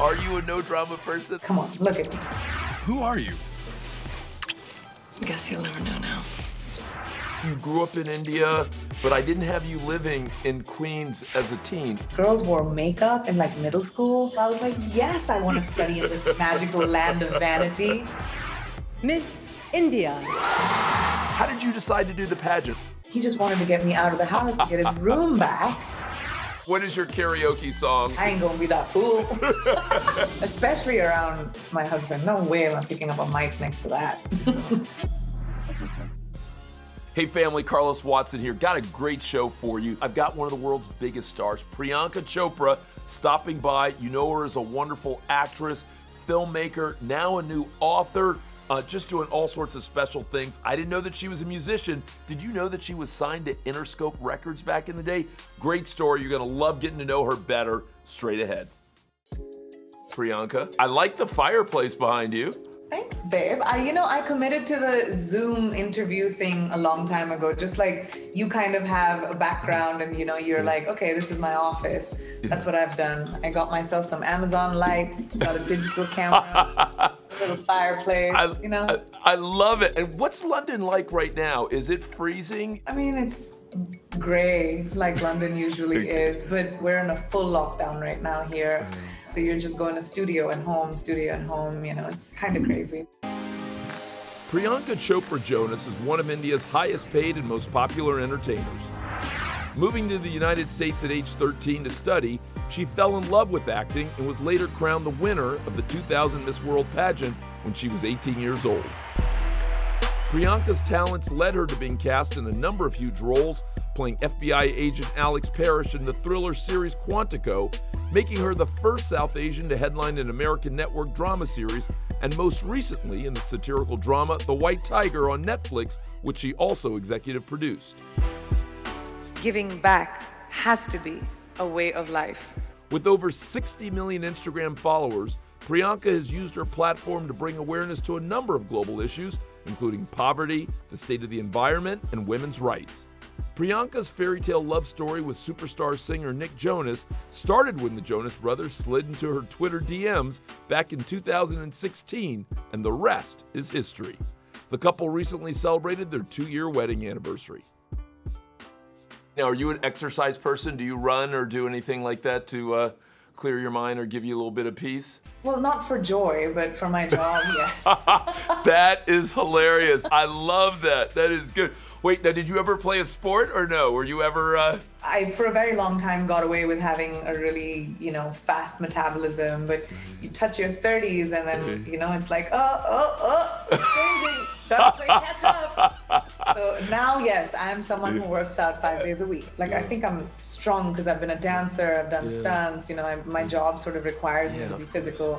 Are you a no-drama person? Come on, look at me. Who are you? Guess you'll never know now. You grew up in India, but I didn't have you living in Queens as a teen. Girls wore makeup in like middle school. I was like, yes, I want to study in this magical land of vanity. Miss India. How did you decide to do the pageant? He just wanted to get me out of the house to get his room back. What is your karaoke song? I ain't gonna be that fool. Especially around my husband. No way am I picking up a mic next to that. Hey family, Carlos Watson here. Got a great show for you. I've got one of the world's biggest stars, Priyanka Chopra, stopping by. You know her as a wonderful actress, filmmaker, now a new author, just doing all sorts of special things. I didn't know that she was a musician. Did you know that she was signed to Interscope Records back in the day? Great story. You're gonna love getting to know her better. Straight ahead. Priyanka, I like the fireplace behind you. Thanks, babe. I committed to the Zoom interview thing a long time ago. Just like you kind of have a background and you're like, okay, this is my office. That's what I've done. I got myself some Amazon lights, got a digital camera, a little fireplace, I love it. And what's London like right now? Is it freezing? I mean, it's gray like London usually is, but we're in a full lockdown right now here. So you're just going to studio and home, it's kind of crazy. Priyanka Chopra Jonas is one of India's highest paid and most popular entertainers. Moving to the United States at age 13 to study, she fell in love with acting and was later crowned the winner of the 2000 Miss World pageant when she was 18 years old. Priyanka's talents led her to being cast in a number of huge roles, playing FBI agent Alex Parrish in the thriller series Quantico, making her the first South Asian to headline an American network drama series, and most recently in the satirical drama The White Tiger on Netflix, which she also executive produced. Giving back has to be a way of life. With over 60 million Instagram followers, Priyanka has used her platform to bring awareness to a number of global issues, including poverty, the state of the environment, and women's rights. Priyanka's fairy tale love story with superstar singer Nick Jonas started when the Jonas Brothers slid into her Twitter DMs back in 2016, and the rest is history. The couple recently celebrated their 2-year wedding anniversary. Now, are you an exercise person? Do you run or do anything like that to clear your mind or give you a little bit of peace? Well, not for joy, but for my job, yes. That is hilarious. I love that. That is good. Wait, now did you ever play a sport or no? Were you ever... I, for a very long time, got away with having a really, fast metabolism, but you touch your 30s and then, it's like, changing, gotta play catch up. So now, yes, I'm someone who works out 5 days a week. I think I'm strong because I've been a dancer, I've done stunts, my job sort of requires me to be physical.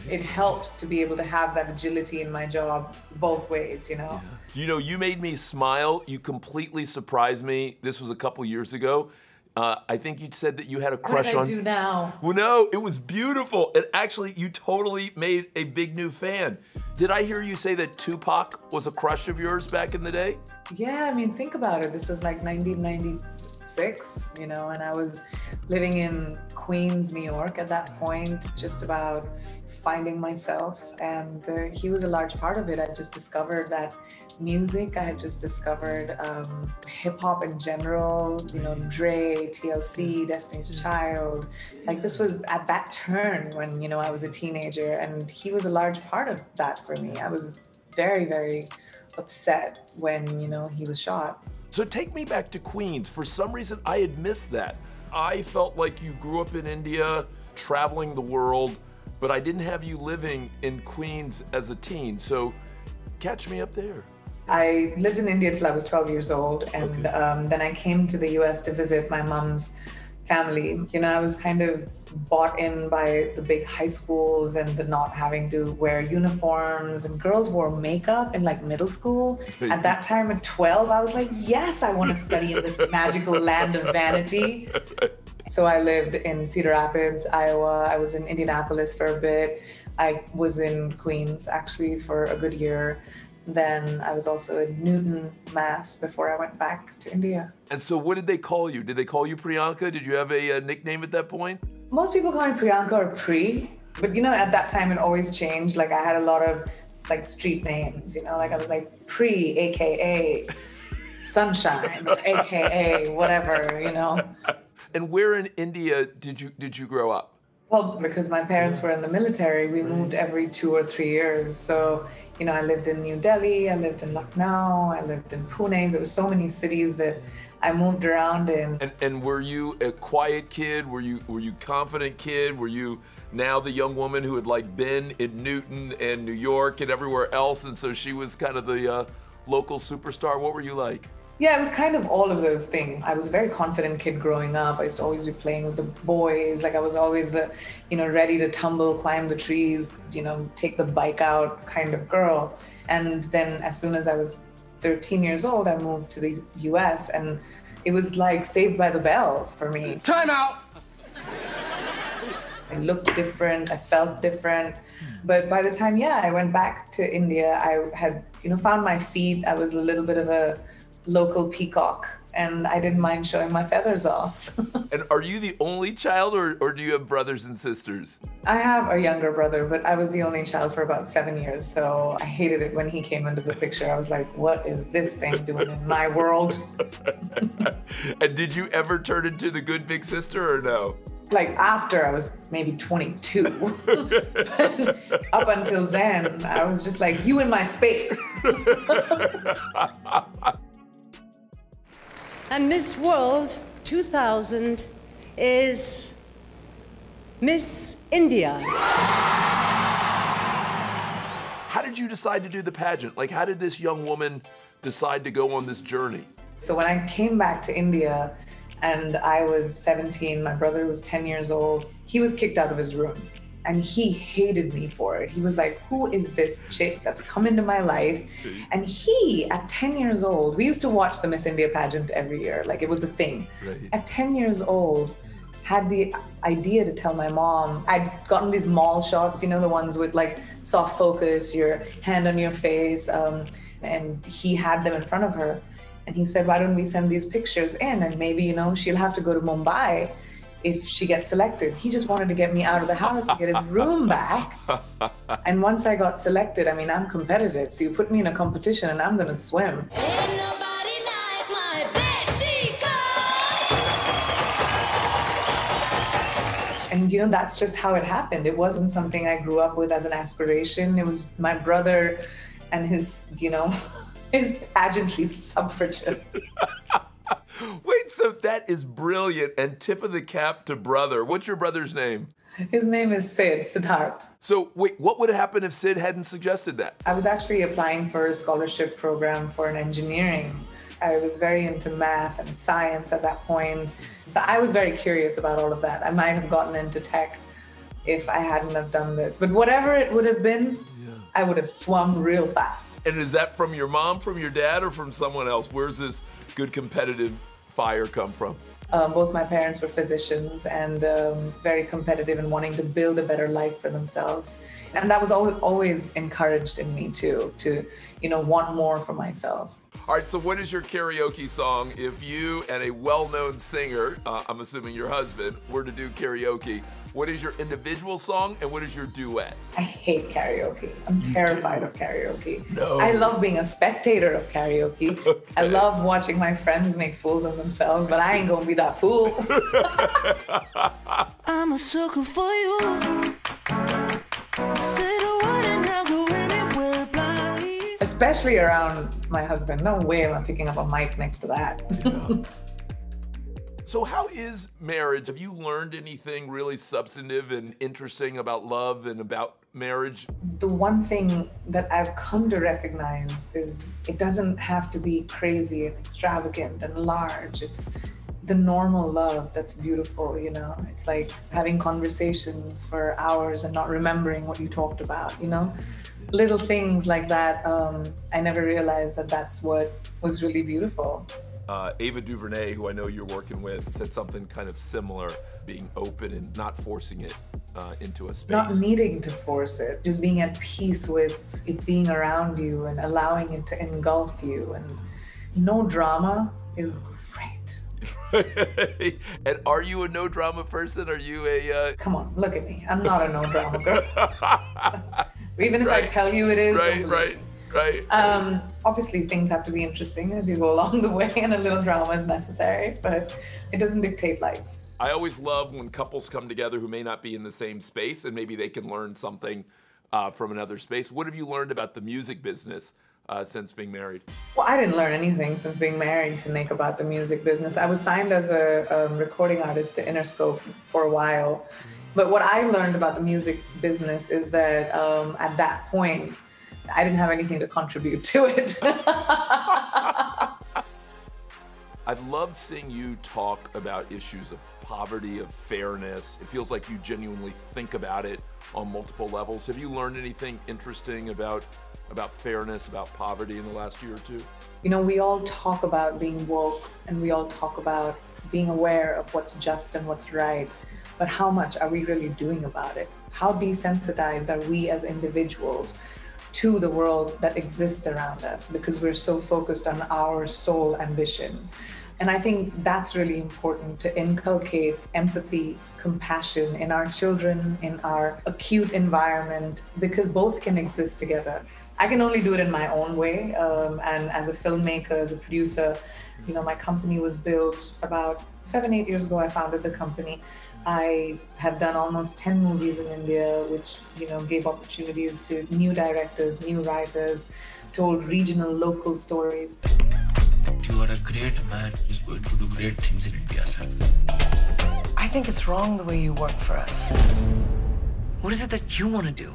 It helps to be able to have that agility in my job both ways, You made me smile. You completely surprised me. This was a couple years ago. I think you said that you had a crush on... What did I do now? Well, no, it was beautiful. And actually, you totally made a big new fan. Did I hear you say that Tupac was a crush of yours back in the day? Yeah, I mean, think about it. This was like 1996, and I was living in Queens, New York at that point, just about finding myself. And he was a large part of it. I just discovered that music. I had just discovered hip hop in general, Dre, TLC, Destiny's Child. This was at that turn when, I was a teenager, and he was a large part of that for me. I was very, very upset when, he was shot. So take me back to Queens. For some reason, I had missed that. I felt like you grew up in India, traveling the world, but I didn't have you living in Queens as a teen. So catch me up there. I lived in India till I was 12 years old, and then I came to the US to visit my mom's family. I was kind of bought in by the big high schools and the not having to wear uniforms, and girls wore makeup in middle school. At that time at 12, I was like, yes, I want to study in this magical land of vanity. So I lived in Cedar Rapids, Iowa. I was in Indianapolis for a bit. I was in Queens actually for a good year. Then I was also in Newton, Mass before I went back to India. And so what did they call you? Did they call you Priyanka? Did you have a nickname at that point? Most people call me Priyanka or Pri, but you know, at that time it always changed. Like I had a lot of like street names, you know, like I was like Pri, AKA Sunshine, or AKA whatever, you know. And where in India did you grow up? Well, because my parents were in the military, we moved every 2 or 3 years. So, you know, I lived in New Delhi, I lived in Lucknow, I lived in Pune. There were so many cities that I moved around in. And were you a quiet kid? Were you confident kid? Were you now the young woman who had like been in Newton and New York and everywhere else, and so she was kind of the local superstar? What were you like? Yeah, it was kind of all of those things. I was a very confident kid growing up. I used to always be playing with the boys. Like I was always the, you know, ready to tumble, climb the trees, you know, take the bike out kind of girl. And then as soon as I was 13 years old, I moved to the US, and it was like Saved by the Bell for me. Time out! I looked different, I felt different. But by the time, I went back to India, I had, you know, found my feet. I was a little bit of a local peacock, and I didn't mind showing my feathers off. And are you the only child, or do you have brothers and sisters? I have a younger brother, but I was the only child for about 7 years, so I hated it when he came into the picture. I was like, what is this thing doing in my world? And did you ever turn into the good big sister, or no? Like after I was maybe 22. But up until then, I was just like, you in my space. And Miss World 2000 is Miss India. How did you decide to do the pageant? Like, how did this young woman decide to go on this journey? So when I came back to India and I was 17, my brother was 10 years old, he was kicked out of his room. And he hated me for it. He was like, who is this chick that's come into my life? And he, at 10 years old, we used to watch the Miss India pageant every year. Like it was a thing. Right. At 10 years old, had the idea to tell my mom, I'd gotten these mall shots, you know, the ones with like soft focus, your hand on your face. And he had them in front of her. And he said, why don't we send these pictures in? And maybe, you know, she'll have to go to Mumbai if she gets selected. He just wanted to get me out of the house to get his room back. And once I got selected, I mean, I'm competitive. So you put me in a competition and I'm gonna swim. Ain't nobody like my Mexico. And you know, that's just how it happened. It wasn't something I grew up with as an aspiration. It was my brother and his, you know, his pageantry suffragists. Wait, so that is brilliant, and tip of the cap to brother. What's your brother's name? His name is Siddharth. So wait, what would happen if Sid hadn't suggested that? I was actually applying for a scholarship program for an engineering. I was very into math and science at that point. So I was very curious about all of that. I might have gotten into tech if I hadn't have done this. But whatever it would have been, I would have swum real fast. And is that from your mom, from your dad, or from someone else? Where's this good competitive fire come from? Both my parents were physicians and very competitive and wanting to build a better life for themselves. And that was always encouraged in me too, to, you know, want more for myself. All right, so what is your karaoke song? If you and a well-known singer, I'm assuming your husband, were to do karaoke, what is your individual song and what is your duet? I hate karaoke. I'm terrified of karaoke. No. I love being a spectator of karaoke. Okay. I love watching my friends make fools of themselves, but I ain't gonna be that fool. I'm a sucker for you. Say the word and I'll go anywhere blindly. Especially around my husband. No way am I picking up a mic next to that. Yeah. So how is marriage? Have you learned anything really substantive and interesting about love and about marriage? The one thing that I've come to recognize is it doesn't have to be crazy and extravagant and large. It's the normal love that's beautiful, you know? It's like having conversations for hours and not remembering what you talked about, you know? Little things like that. I never realized that that's what was really beautiful. Ava DuVernay, who I know you're working with, said something kind of similar, being open and not forcing it into a space. Not needing to force it, just being at peace with it being around you and allowing it to engulf you. And no drama is great. And are you a no drama person? Are you a? Come on, look at me. I'm not a no drama girl. Even if I tell you it is, don't believe me. Right. Obviously, things have to be interesting as you go along the way, and a little drama is necessary, but it doesn't dictate life. I always love when couples come together who may not be in the same space, and maybe they can learn something from another space. What have you learned about the music business since being married? Well, I didn't learn anything since being married to Nick about the music business. I was signed as a recording artist to Interscope for a while. But what I learned about the music business is that at that point, I didn't have anything to contribute to it. I've loved seeing you talk about issues of poverty, of fairness. It feels like you genuinely think about it on multiple levels. Have you learned anything interesting about fairness, about poverty in the last year or two? You know, we all talk about being woke, and we all talk about being aware of what's just and what's right. But how much are we really doing about it? How desensitized are we as individuals to the world that exists around us, because we're so focused on our sole ambition? And I think that's really important, to inculcate empathy, compassion in our children, in our acute environment, because both can exist together. I can only do it in my own way. And as a filmmaker, as a producer, you know, my company was built about 7-8 years ago. I founded the company. I have done almost 10 movies in India, which, you know, gave opportunities to new directors, new writers, told regional, local stories. You are a great man who's going to do great things in India, sir. I think it's wrong the way you work for us. What is it that you want to do?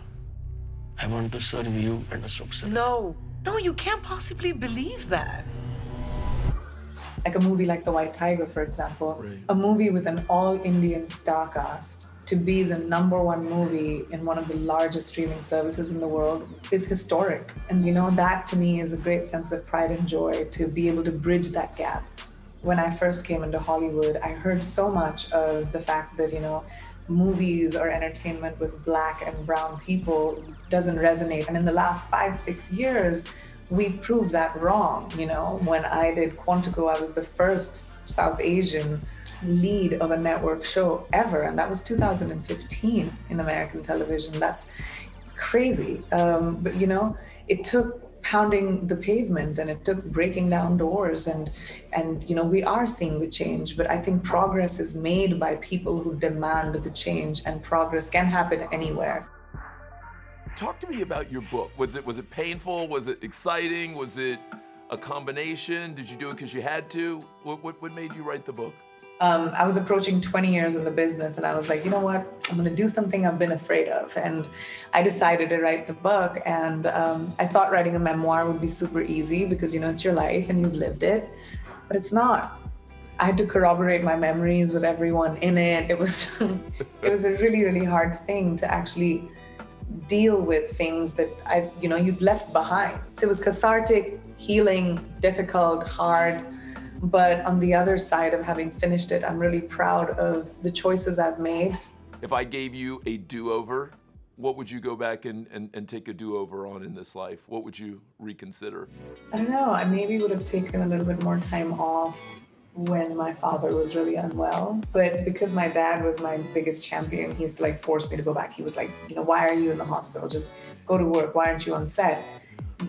I want to serve you and Ashok, sir. No, you can't possibly believe that. Like a movie like The White Tiger, for example, a movie with an all-Indian star cast to be the #1 movie in one of the largest streaming services in the world is historic. And you know, that to me is a great sense of pride and joy, to be able to bridge that gap. When I first came into Hollywood, I heard so much of the fact that, you know, movies or entertainment with Black and brown people doesn't resonate. And in the last 5-6 years, we've proved that wrong. You know, when I did Quantico, I was the first South Asian lead of a network show ever, and that was 2015 in American television. That's crazy. But you know, it took pounding the pavement, and it took breaking down doors, and you know, we are seeing the change. But I think progress is made by people who demand the change, and progress can happen anywhere. Talk to me about your book. Was it painful? Was it exciting? Was it a combination? Did you do it because you had to? What made you write the book? I was approaching 20 years in the business, and I was like, you know what? I'm going to do something I've been afraid of. And I decided to write the book. And I thought writing a memoir would be super easy because, you know, it's your life and you've lived it. But it's not. I had to corroborate my memories with everyone in it. It was a really, really hard thing to actually deal with things that you'd left behind. So it was cathartic, healing, difficult, hard. But on the other side of having finished it, I'm really proud of the choices I've made. If I gave you a do-over, what would you go back and take a do-over on in this life? What would you reconsider? I don't know. I maybe would have taken a little bit more time off when my father was really unwell. But because my dad was my biggest champion, he used to force me to go back. He was like, why are you in the hospital? Just go to work. Why aren't you on set?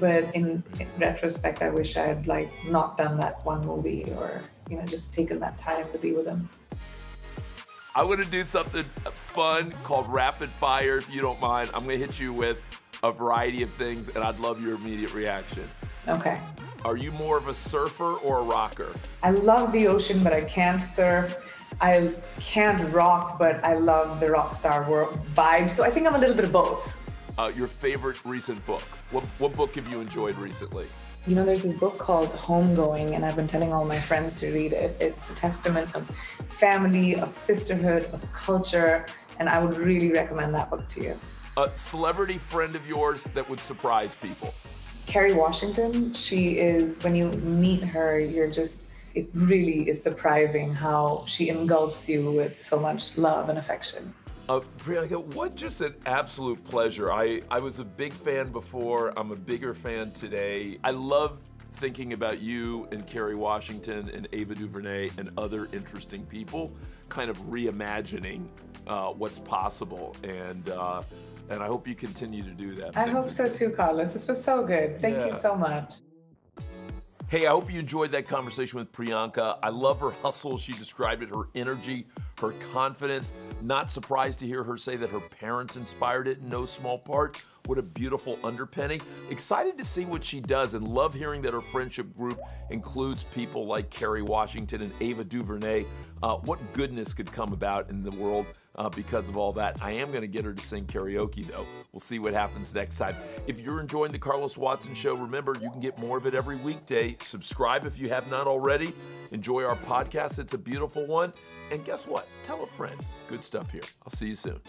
But in retrospect, I wish I had not done that one movie, or just taken that time to be with him. I want to do something fun called rapid fire, if you don't mind. I'm going to hit you with a variety of things, and I'd love your immediate reaction. Okay. Are you more of a surfer or a rocker? I love the ocean, but I can't surf. I can't rock, but I love the rock star vibe. So I think I'm a little bit of both. Your favorite recent book? What book have you enjoyed recently? There's this book called Homegoing, and I've been telling all my friends to read it. It's a testament of family, of sisterhood, of culture, and I would really recommend that book to you. A celebrity friend of yours that would surprise people? Kerry Washington. She is, when you meet her, it really is surprising how she engulfs you with so much love and affection. Priyanka, what just an absolute pleasure. I was a big fan before, I'm a bigger fan today. I love thinking about you and Kerry Washington and Ava DuVernay and other interesting people, kind of reimagining what's possible. And I hope you continue to do that. I hope so too, Carlos. This was so good. Thank you so much. Hey, I hope you enjoyed that conversation with Priyanka. I love her hustle. She described it, her energy, her confidence. Not surprised to hear her say that her parents inspired it in no small part. What a beautiful underpinning. Excited to see what she does and love hearing that her friendship group includes people like Kerry Washington and Ava DuVernay. What goodness could come about in the world because of all that. I am going to get her to sing karaoke, though. We'll see what happens next time. If you're enjoying The Carlos Watson Show, remember, you can get more of it every weekday. Subscribe if you have not already. Enjoy our podcast. It's a beautiful one. And guess what? Tell a friend. Good stuff here. I'll see you soon.